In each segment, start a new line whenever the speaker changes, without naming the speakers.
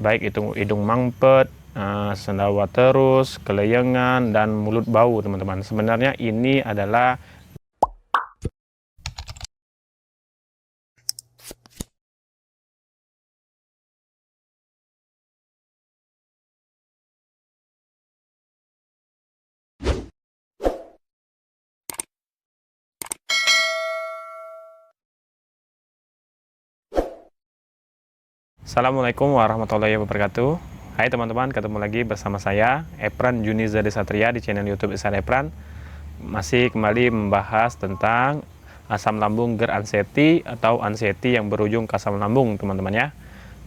baik itu hidung mampet, sendawa terus, keleyengan, dan mulut bau teman-teman. Sebenarnya ini adalah Assalamualaikum warahmatullahi wabarakatuh. Hai teman-teman, ketemu lagi bersama saya Epran Juniza Desatria di channel YouTube Isan Epran. Masih kembali membahas tentang asam lambung GERD atau anseti yang berujung ke asam lambung teman-teman ya.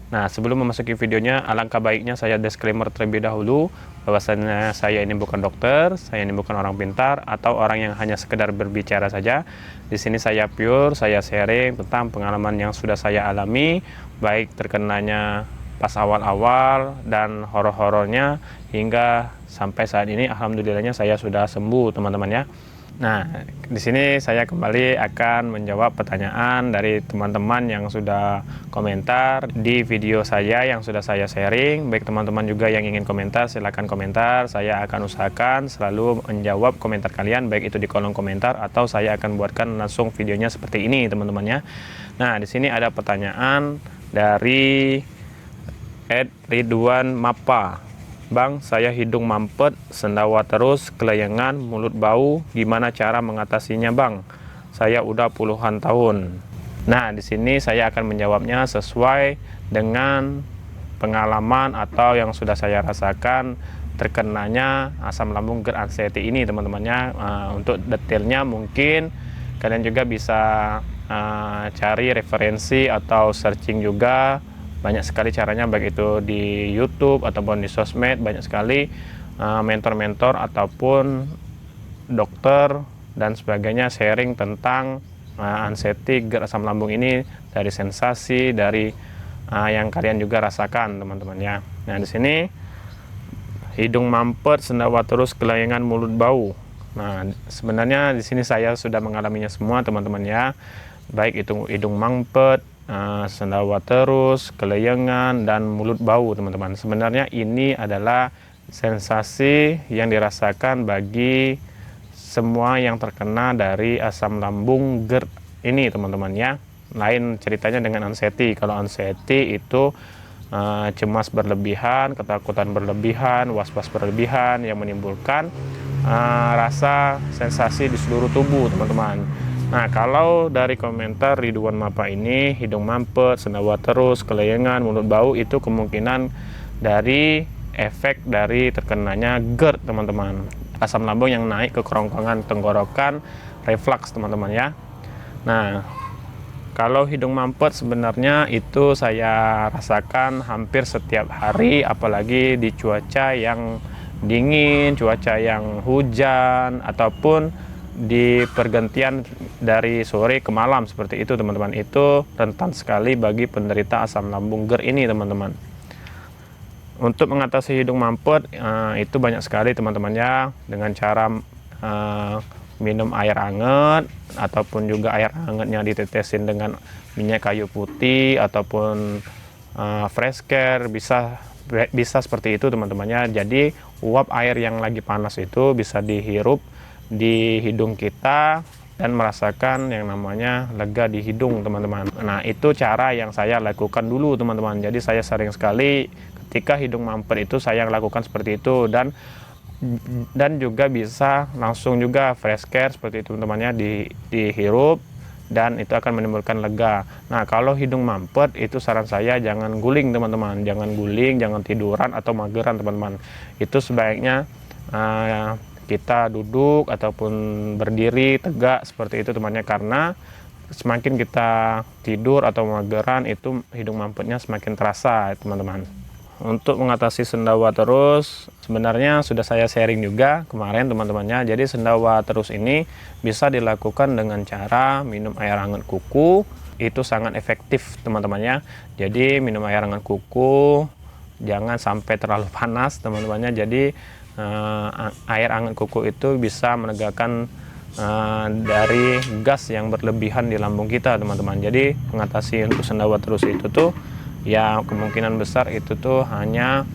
Nah, sebelum memasuki videonya, alangkah baiknya saya disclaimer terlebih dahulu bahwasanya saya ini bukan dokter, saya ini bukan orang pintar atau orang yang hanya sekedar berbicara saja. Di sini saya pure, saya sharing tentang pengalaman yang sudah saya alami, baik terkenanya pas awal-awal dan horor-horornya hingga sampai saat ini alhamdulillahnya saya sudah sembuh teman-teman ya. Nah, di sini saya kembali akan menjawab pertanyaan dari teman-teman yang sudah komentar di video saya yang sudah saya sharing. Baik teman-teman juga yang ingin komentar, silahkan komentar. Saya akan usahakan selalu menjawab komentar kalian, baik itu di kolom komentar atau saya akan buatkan langsung videonya seperti ini teman-teman ya. Nah, di sini ada pertanyaan dari Ridwan Mapa. Bang, saya hidung mampet, sendawa terus, keleyengan, mulut bau. Gimana cara mengatasinya, Bang? Saya udah puluhan tahun. Nah, di sini saya akan menjawabnya sesuai dengan pengalaman atau yang sudah saya rasakan terkenanya asam lambung GERD ini, teman-temannya. Untuk detailnya mungkin kalian juga bisa cari referensi atau searching juga. Banyak sekali caranya, baik itu di YouTube ataupun di sosmed, banyak sekali mentor-mentor ataupun dokter dan sebagainya sharing tentang anseti GERD asam lambung ini, dari sensasi, dari yang kalian juga rasakan teman-teman ya. Nah, di sini hidung mampet, sendawa terus, keleyengan, mulut bau. Nah, sebenarnya di sini saya sudah mengalaminya semua teman-teman ya, baik itu hidung mampet, sendawa terus, keleyengan, dan mulut bau teman-teman. Sebenarnya ini adalah sensasi yang dirasakan bagi semua yang terkena dari asam lambung GERD ini teman-teman ya. Lain ceritanya dengan anseti. Kalau anseti itu cemas berlebihan, ketakutan berlebihan, was-was berlebihan yang menimbulkan rasa sensasi di seluruh tubuh teman-teman. Nah, kalau dari komentar Ridwan Mapa ini, hidung mampet, sendawa terus, keleyengan, mulut bau, itu kemungkinan dari efek dari terkenanya GERD teman-teman. Asam lambung yang naik ke kerongkongan tenggorokan, reflux teman-teman ya. Nah, kalau hidung mampet sebenarnya itu saya rasakan hampir setiap hari, apalagi di cuaca yang dingin, cuaca yang hujan, ataupun di pergantian dari sore ke malam seperti itu teman-teman. Itu rentan sekali bagi penderita asam lambung GERD ini teman-teman. Untuk mengatasi hidung mampet itu banyak sekali teman-teman ya, dengan cara minum air hangat, ataupun juga air hangatnya ditetesin dengan minyak kayu putih ataupun fresh care, bisa seperti itu teman-temannya. Jadi uap air yang lagi panas itu bisa dihirup di hidung kita dan merasakan yang namanya lega di hidung teman-teman. Nah, itu cara yang saya lakukan dulu teman-teman. Jadi saya sering sekali ketika hidung mampet itu saya lakukan seperti itu, dan juga bisa langsung juga fresh care seperti itu teman-temannya, dihirup dan itu akan menimbulkan lega. Nah, kalau hidung mampet itu saran saya jangan guling teman-teman, jangan guling, jangan tiduran atau mageran teman-teman. Itu sebaiknya kita duduk ataupun berdiri tegak seperti itu temannya, karena semakin kita tidur atau mageran itu hidung mampetnya semakin terasa teman-teman. Untuk mengatasi sendawa terus sebenarnya sudah saya sharing juga kemarin teman-temannya. Jadi sendawa terus ini bisa dilakukan dengan cara minum air hangat kuku, itu sangat efektif teman-temannya. Jadi minum air hangat kuku, jangan sampai terlalu panas teman-temannya. Jadi air hangat kuku itu bisa menegakkan dari gas yang berlebihan di lambung kita teman-teman. Jadi mengatasi untuk sendawa terus itu tuh ya kemungkinan besar itu tuh hanya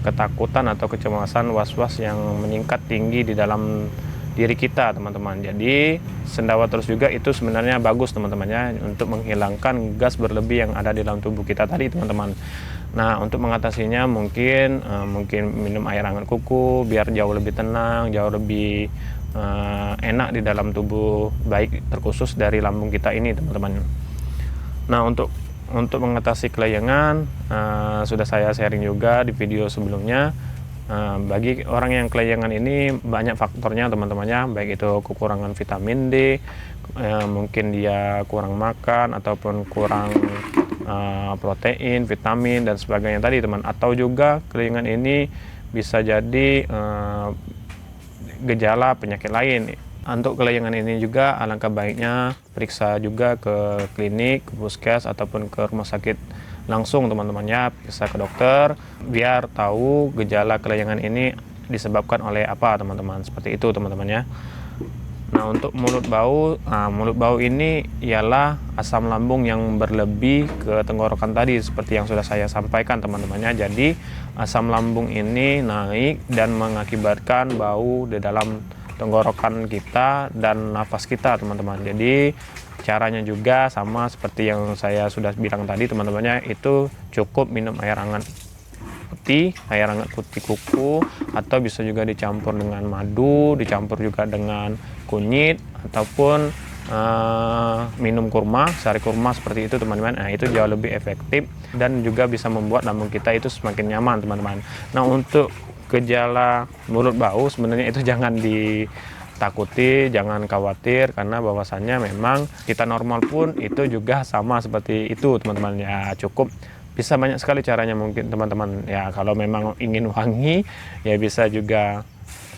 ketakutan atau kecemasan, was-was yang meningkat tinggi di dalam diri kita, teman-teman. Jadi sendawa terus juga itu sebenarnya bagus, teman-teman ya, untuk menghilangkan gas berlebih yang ada di dalam tubuh kita tadi, teman-teman. Nah, untuk mengatasinya mungkin minum air hangat kuku biar jauh lebih tenang, jauh lebih enak di dalam tubuh, baik terkhusus dari lambung kita ini, teman-teman. Nah, untuk mengatasi kelayangan sudah saya sharing juga di video sebelumnya. Bagi orang yang kelayangan ini banyak faktornya, teman-temannya, baik itu kekurangan vitamin D, mungkin dia kurang makan ataupun kurang protein, vitamin dan sebagainya tadi, teman. Atau juga kelayangan ini bisa jadi gejala penyakit lain. Untuk kelayangan ini juga alangkah baiknya periksa juga ke klinik, ke puskes ataupun ke rumah sakit langsung, teman-teman ya, periksa ke dokter biar tahu gejala kelayangan ini disebabkan oleh apa, teman-teman. Seperti itu, teman-teman ya. Nah, untuk mulut bau ini ialah asam lambung yang berlebih ke tenggorokan tadi seperti yang sudah saya sampaikan, teman-temannya. Jadi asam lambung ini naik dan mengakibatkan bau di dalam tenggorokan kita dan nafas kita, teman-teman. Jadi caranya juga sama seperti yang saya sudah bilang tadi, teman-temannya, itu cukup minum air hangat putih kuku, atau bisa juga dicampur dengan madu, dicampur juga dengan kunyit, ataupun minum kurma, sari kurma seperti itu, teman-teman. Nah, itu jauh lebih efektif dan juga bisa membuat lambung kita itu semakin nyaman, teman-teman. Nah, untuk gejala mulut bau sebenarnya itu jangan ditakuti, jangan khawatir, karena bahwasannya memang kita normal pun itu juga sama seperti itu, teman-teman ya. Cukup bisa banyak sekali caranya mungkin, teman-teman ya. Kalau memang ingin wangi ya bisa juga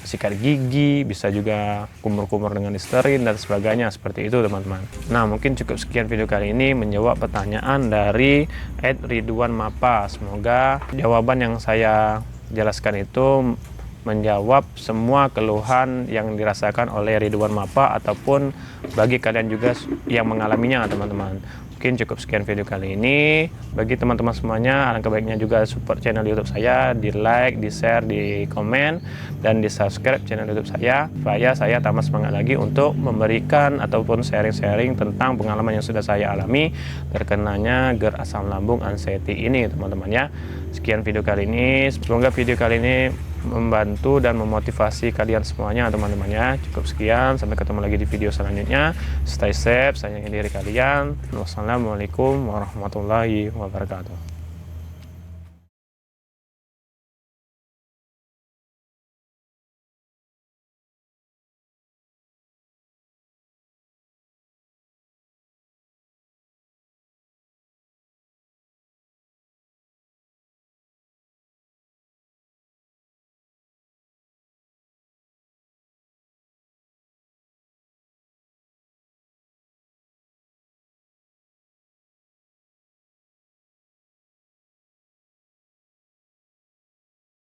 sikat gigi, bisa juga kumur-kumur dengan Listerine dan sebagainya, seperti itu, teman-teman. Nah, mungkin cukup sekian video kali ini menjawab pertanyaan dari @Ridwan Mapa. Semoga jawaban yang saya jelaskan itu menjawab semua keluhan yang dirasakan oleh Ridwan Mapa ataupun bagi kalian juga yang mengalaminya, teman-teman. Mungkin cukup sekian video kali ini. Bagi teman-teman semuanya, alangkah baiknya juga support channel YouTube saya, di like, di share, di komen, dan di subscribe channel YouTube saya, supaya saya tambah semangat lagi untuk memberikan ataupun sharing-sharing tentang pengalaman yang sudah saya alami terkenanya GERD asam lambung anxiety ini, teman-teman ya. Sekian video kali ini, semoga video kali ini membantu dan memotivasi kalian semuanya, teman-teman ya. Cukup sekian, sampai ketemu lagi di video selanjutnya. Stay safe, sayangi diri kalian. Wassalamualaikum warahmatullahi wabarakatuh.